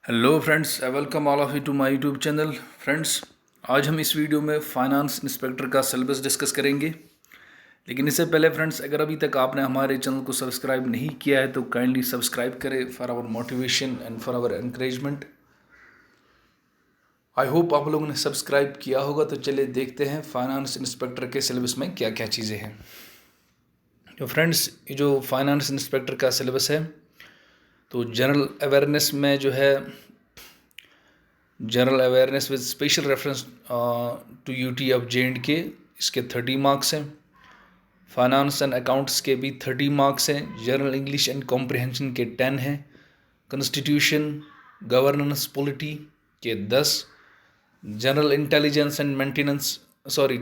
Hello friends, I welcome all of you to my YouTube channel. Friends, आज हम इस video में finance inspector का सिलेबस डिस्कस करेंगे। लेकिन इससे पहले फ्रेंड्स, अगर अभी तक आपने हमारे चैनल को सब्सक्राइब नहीं किया है तो काइंडली सब्सक्राइब करें for our motivation and for our encouragement. I hope आप लोगों ने सब्सक्राइब किया होगा। तो चलिए देखते हैं फाइनेंस इंस्पेक्टर के सिलेबस में क्या क्या चीज़ें हैं। तो फ्रेंड्स, ये जो फाइनेंस इंस्पेक्टर का सिलेबस है, तो जनरल अवेयरनेस में जो है general awareness with special reference to UT of JNK, इसके 30 मार्क्स हैं। फाइनेंस एंड अकाउंट्स के भी 30 मार्क्स हैं। जनरल इंग्लिश एंड कॉम्प्रिहेंशन के 10 हैं। कॉन्स्टिट्यूशन, गवर्नेंस, पॉलिटी के 10। General intelligence and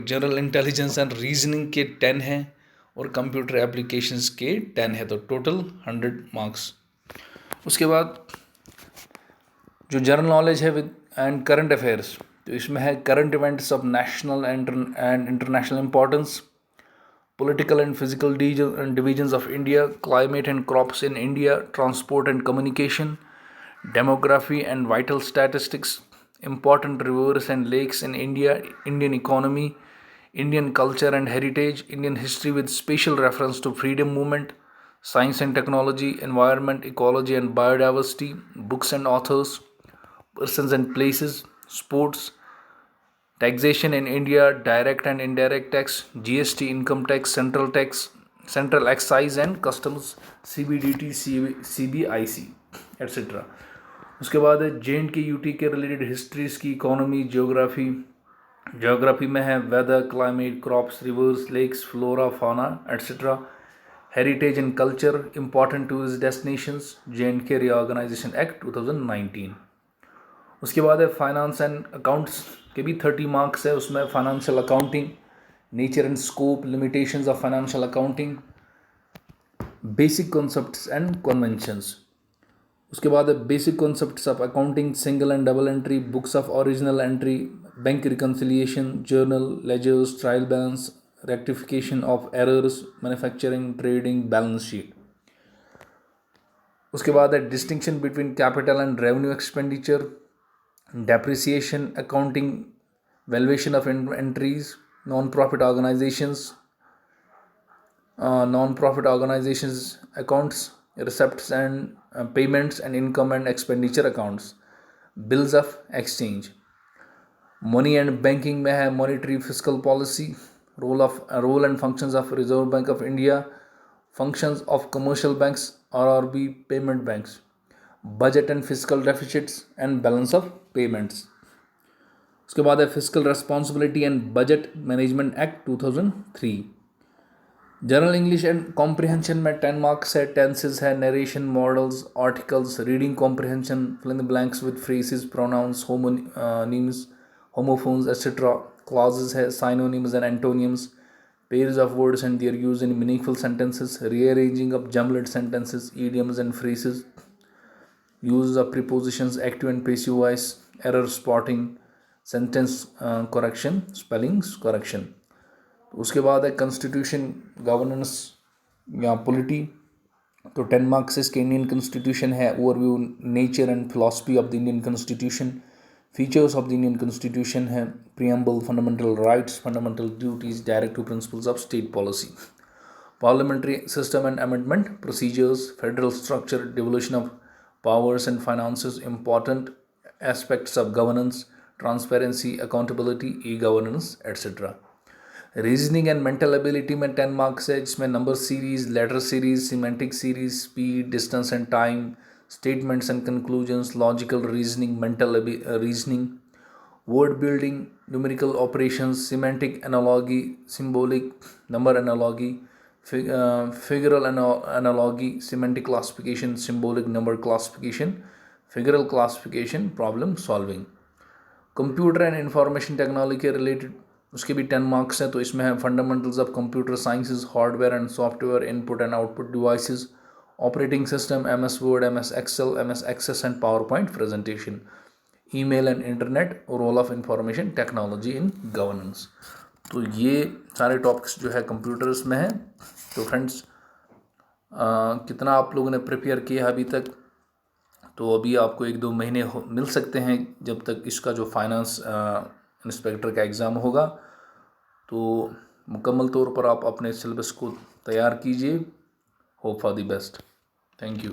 general intelligence and reasoning के 10 हैं। और कंप्यूटर एप्लीकेशंस के 10 है, तो टोटल 100 मार्क्स। उसके बाद जो जनरल नॉलेज है विद एंड करंट अफेयर्स, तो इसमें है current events of national and international importance, political and physical divisions of India, climate and crops in India, transport and communication, demography and vital statistics, important rivers and lakes in India, Indian economy, Indian culture and heritage, Indian history with special reference to freedom movement, science and technology, environment, ecology and biodiversity, books and authors, persons and places, sports, taxation in India, direct and indirect tax, GST, income tax, central excise and customs, CBDT, CBIC, etc. उसके बाद है JNK-UT के related histories की, economy, geography में है weather, climate, crops, rivers, lakes, flora, fauna, etc. Heritage and culture, important tourist destinations, JNK reorganisation act 2019। उसके बाद है फाइनेंस एंड अकाउंट्स के भी 30 मार्क्स है। उसमें financial accounting, nature and scope, limitations of financial accounting, basic concepts and conventions. उसके बाद है basic concepts of accounting, single and double entry, books of original entry, bank reconciliation, journal, ledgers, trial balance, rectification of errors, manufacturing, trading, balance sheet. उसके बाद है distinction between capital and revenue expenditure, depreciation accounting, valuation of entries, non-profit organizations accounts, receipts and payments, and income and expenditure accounts, bills of exchange। money and banking में है monetary fiscal policy, role and functions of Reserve Bank of India, functions of commercial banks, RRB, payment banks, budget and fiscal deficits and balance of payments। उसके बाद है physical responsibility and budget management act 2003। General English and comprehension में 10 marks है। Tenses है, narration, modals, articles, reading comprehension, fill in the blanks with phrases, pronouns, homonyms, homophones, etcetera. Clauses है, synonyms and antonyms, pairs of words and their use in meaningful sentences, rearranging of jumbled sentences, idioms and phrases, use of prepositions, active and passive voice, error spotting, sentence correction, spellings correction. उसके बाद है constitution, governance या polity, तो 10 marks इसके। Indian constitution है, overview, nature and philosophy of the Indian constitution, features of the Indian constitution है, preamble, fundamental rights, fundamental duties, directive principles of state policy, parliamentary system and amendment procedures, federal structure, devolution of powers and finances, important aspects of governance, transparency, accountability, e-governance, etc. Reasoning and mental ability में 10 marks है, जिसमें number series, letter series, semantic series, speed, distance and time, statements and conclusions, logical reasoning, mental reasoning, word building, numerical operations, semantic analogy, symbolic number analogy, figural analogy, semantic classification, symbolic number classification, figural classification, problem solving। Computer and information technology के related उसके भी 10 marks हैं। तो इसमें है fundamentals of computer sciences, hardware and software, input and output devices, operating system, MS word, MS excel, MS access and PowerPoint presentation, email and internet, role of information technology in governance. तो ये सारे topics जो है computers में है। तो friends, कितना आप लोगों ने प्रिपेयर किया अभी तक, तो अभी आपको 1-2 महीने मिल सकते हैं जब तक इसका जो फाइनेंस इंस्पेक्टर का एग्ज़ाम होगा। तो मुकम्मल तौर पर आप अपने सिलेबस को तैयार कीजिए। Hope for the best. Thank you.